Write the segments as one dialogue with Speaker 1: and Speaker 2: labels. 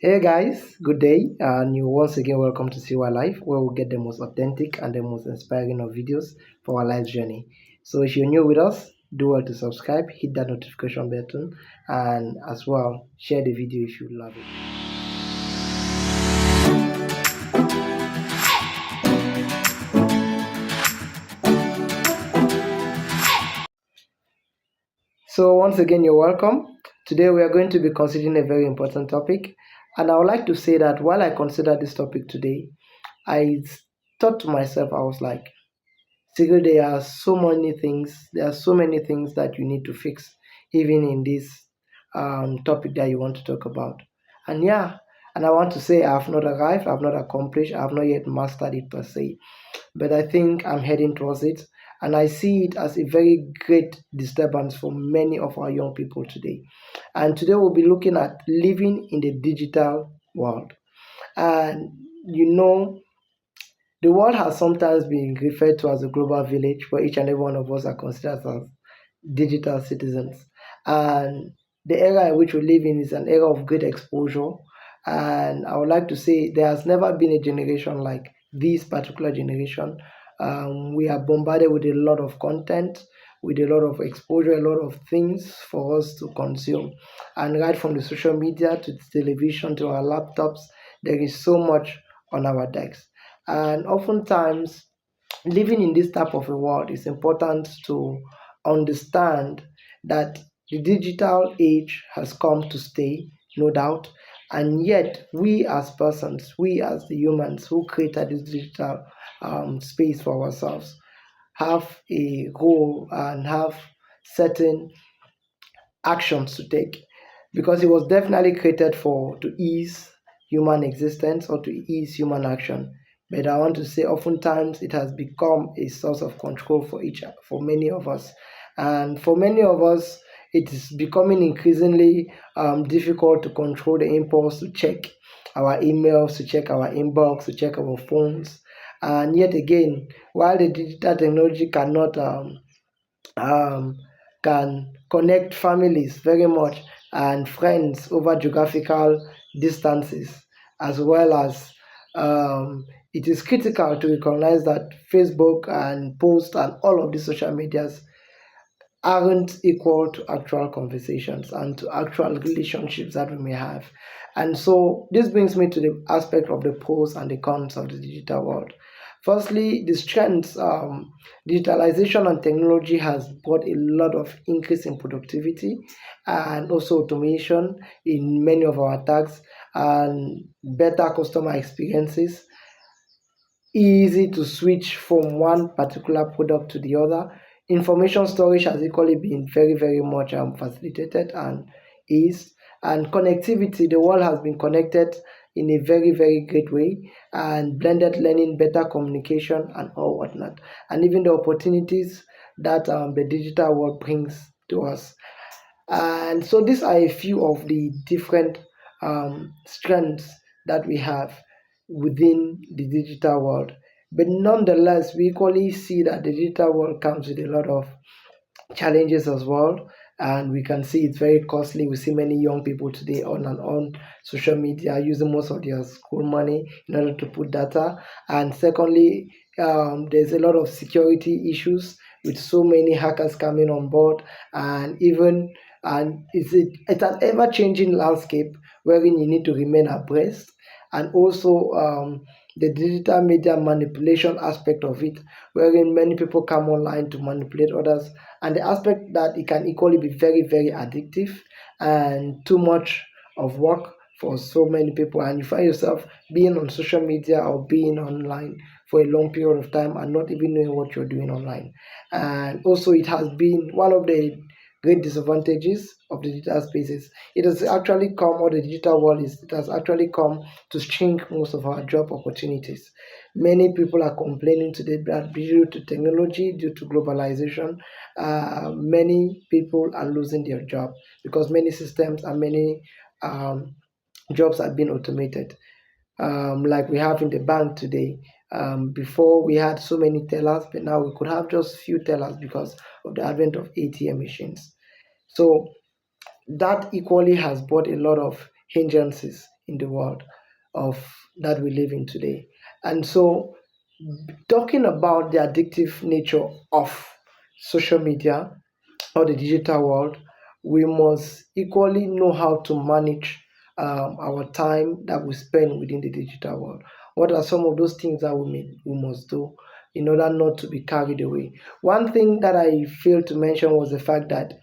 Speaker 1: Hey guys, good day, and you once again welcome to CY Life, where we get the most authentic and the most inspiring of videos for our life journey. So if you're new with us, do well to subscribe, hit that notification button, and as well share the video if you love it. So once again, you're welcome. Today we are going to be considering a very important topic, and I would like to say that while I consider this topic today, I thought to myself, I was like, Sigrid, there are so many things that you need to fix, even in this topic that you want to talk about. And yeah, and I want to say I have not arrived, I have not accomplished, I have not yet mastered it per se, but I think I'm heading towards it. And I see it as a very great disturbance for many of our young people today. And today we'll be looking at living in the digital world. And you know, the world has sometimes been referred to as a global village where each and every one of us are considered as digital citizens. And the era in which we live in is an era of great exposure. And I would like to say there has never been a generation like this particular generation. We are bombarded with a lot of content, with a lot of exposure, a lot of things for us to consume. And right from the social media to the television to our laptops, there is so much on our decks. And oftentimes, living in this type of a world, it's important to understand that the digital age has come to stay, no doubt. And yet, we as persons, we as the humans who created this digital space for ourselves, have a role and have certain actions to take because it was definitely created for to ease human existence or to ease human action. But I want to say oftentimes it has become a source of control for many of us. And for many of us, it is becoming increasingly difficult to control the impulse to check our emails, to check our inbox, to check our phones. And yet again, while the digital technology um, can connect families very much and friends over geographical distances, as well as it is critical to recognize that Facebook and post and all of the social medias aren't equal to actual conversations and to actual relationships that we may have. And so this brings me to the aspect of the pros and the cons of the digital world. Firstly, the strengths, digitalization and technology has brought a lot of increase in productivity and also automation in many of our tasks and better customer experiences, easy to switch from one particular product to the other. Information storage has equally been very, very much facilitated and eased. And connectivity, the world has been connected in a very, very great way, and blended learning, better communication, and all whatnot. And even the opportunities that the digital world brings to us. And so these are a few of the different strengths that we have within the digital world. But nonetheless, we equally see that the digital world comes with a lot of challenges as well. And we can see it's very costly. We see many young people today on social media using most of their school money in order to put data. And secondly, there's a lot of security issues with so many hackers coming on board, and even and it's an ever-changing landscape wherein you need to remain abreast, and also the digital media manipulation aspect of it, wherein many people come online to manipulate others, and the aspect that it can equally be very, very addictive and too much of work for so many people. And you find yourself being on social media or being online for a long period of time and not even knowing what you're doing online. And also, it has been one of the great disadvantages of the digital spaces. It has actually come, or the digital world is, it has actually come to shrink most of our job opportunities. Many people are complaining today that due to technology, due to globalization, many people are losing their job because many systems and many um, jobs are being automated. Like we have in the bank today. Before we had so many tellers, but now we could have just few tellers because of the advent of ATM machines. So that equally has brought a lot of hindrances in the world of that we live in today. And so, talking about the addictive nature of social media or the digital world, we must equally know how to manage our time that we spend within the digital world. What are some of those things that we must do in order not to be carried away? One thing that I failed to mention was the fact that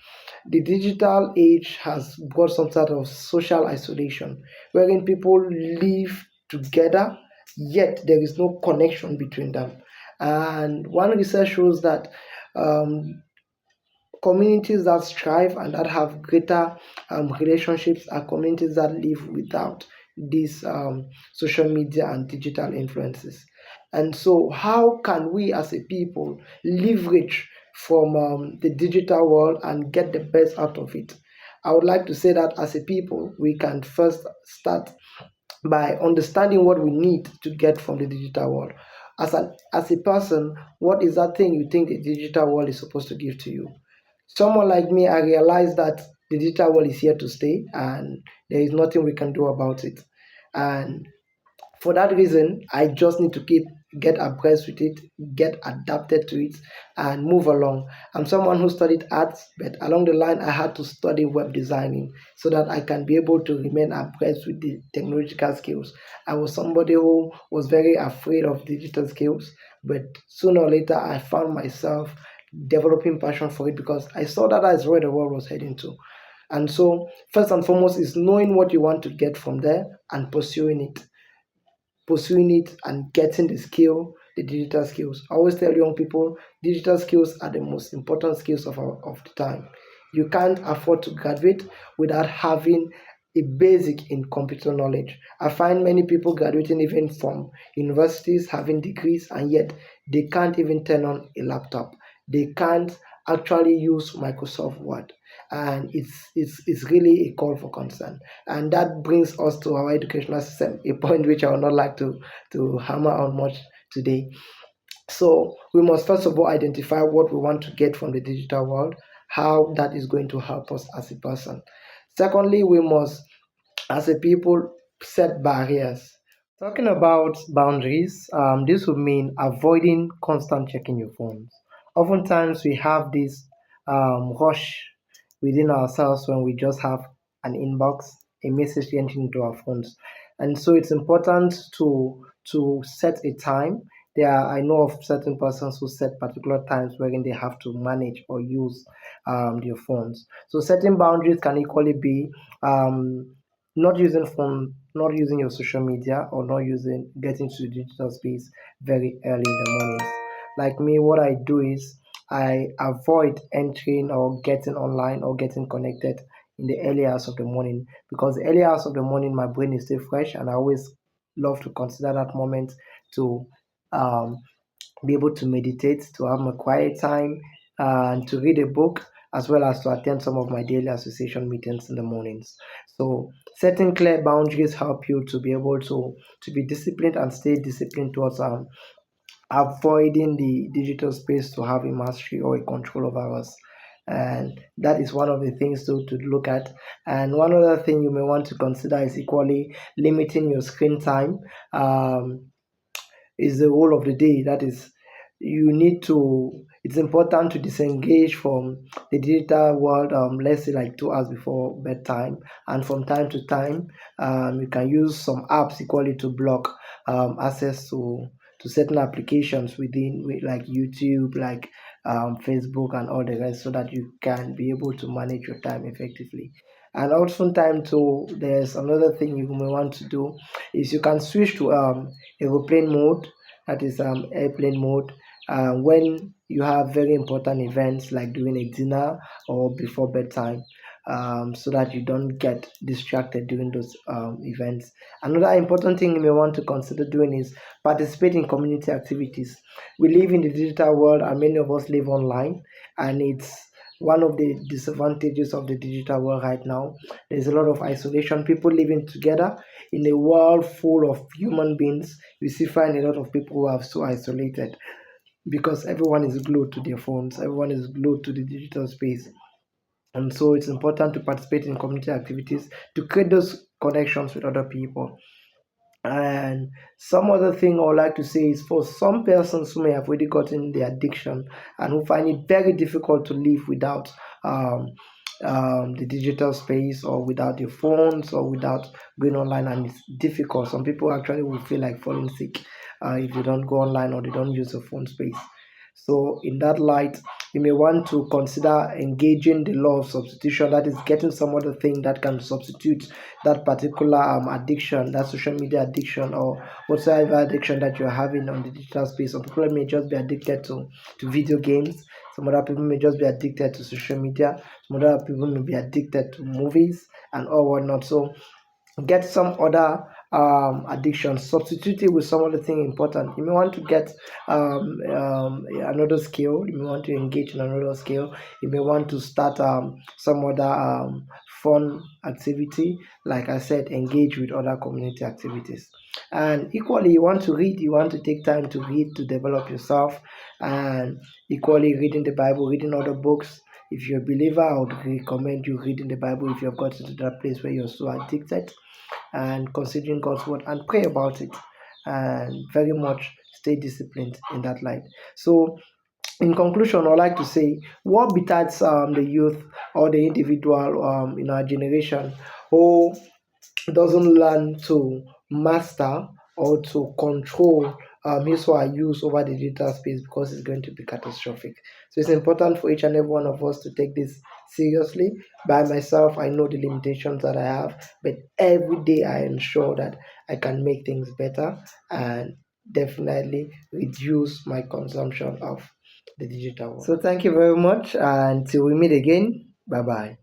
Speaker 1: the digital age has brought some sort of social isolation, wherein people live together, yet there is no connection between them. And one research shows that um, communities that strive and that have greater relationships are communities that live without these social media and digital influences. And so, how can we as a people leverage from the digital world and get the best out of it? I would like to say that as a people, we can first start by understanding what we need to get from the digital world. As a person, what is that thing you think the digital world is supposed to give to you? Someone like me, I realize that the digital world is here to stay and there is nothing we can do about it. And for that reason, I just need to get abreast with it, get adapted to it, and move along. I'm someone who studied arts, but along the line, I had to study web designing so that I can be able to remain abreast with the technological skills. I was somebody who was very afraid of digital skills, but sooner or later, I found myself developing passion for it because I saw that as where the world was heading to. And so, first and foremost, is knowing what you want to get from there and pursuing it and getting the skill, the digital skills. I always tell young people, digital skills are the most important skills of the time. You can't afford to graduate without having a basic in computer knowledge. I find many people graduating even from universities having degrees and yet they can't even turn on a laptop. They can't actually use Microsoft Word. And it's really a call for concern. And that brings us to our educational system, a point which I would not like to hammer on much today. So we must first of all identify what we want to get from the digital world, how that is going to help us as a person. Secondly, we must, as a people, set barriers. Talking about boundaries, this would mean avoiding constant checking your phones. Oftentimes, we have this rush within ourselves when we just have an inbox, a message entering into our phones, and so it's important to set a time. I know of certain persons who set particular times wherein they have to manage or use their phones. So setting boundaries can equally be not using your social media or not using getting to the digital space very early in the mornings. Like me, what I do is I avoid entering or getting online or getting connected in the early hours of the morning because the early hours of the morning my brain is still fresh and I always love to consider that moment to um, be able to meditate, to have my quiet time, and to read a book, as well as to attend some of my daily association meetings in the mornings. So, setting clear boundaries help you to be able to be disciplined and stay disciplined towards avoiding the digital space to have a mastery or a control over us. And that is one of the things to look at. And one other thing you may want to consider is equally limiting your screen time. Is the whole of the day. That is, it's important to disengage from the digital world, let's say like 2 hours before bedtime. And from time to time, you can use some apps equally to block access to certain applications like YouTube, like Facebook, and all the rest, so that you can be able to manage your time effectively. And also, time too, there's another thing you may want to do is you can switch to aeroplane mode, that is airplane mode, when you have very important events like doing a dinner or before bedtime, so that you don't get distracted during those events. Another important thing you may want to consider doing is participate in community activities. We live in the digital world and many of us live online, and it's one of the disadvantages of the digital world right now. There's a lot of isolation, people living together in a world full of human beings. You see, find a lot of people who are so isolated because everyone is glued to their phones, everyone is glued to the digital space. And so it's important to participate in community activities to create those connections with other people. And some other thing I would like to say is for some persons who may have already gotten the addiction and who find it very difficult to live without um, the digital space or without the phones or without going online, and it's difficult. Some people actually will feel like falling sick if they don't go online or they don't use the phone space. So, in that light, you may want to consider engaging the law of substitution, that is, getting some other thing that can substitute that particular addiction, that social media addiction, or whatsoever addiction that you're having on the digital space. Some people may just be addicted to video games, some other people may just be addicted to social media, some other people may be addicted to movies and all whatnot. So get some other addiction, substitute it with some other thing important. You may want to get another skill, you may want to engage in another skill, you may want to start some other fun activity. Like I said, engage with other community activities. And equally, you want to read, you want to take time to read, to develop yourself. And equally, reading the Bible, reading other books. If you're a believer, I would recommend you reading the Bible if you've gotten to that place where you're so addicted, and considering God's word and pray about it, and very much stay disciplined in that light. So, in conclusion, I'd like to say what besides the youth or the individual in our generation who doesn't learn to master or to control his or her use over the digital space, because it's going to be catastrophic. So it's important for each and every one of us to take this seriously. By myself, I know the limitations that I have, but every day I ensure that I can make things better and definitely reduce my consumption of the digital world. So thank you very much, and till we meet again, bye bye.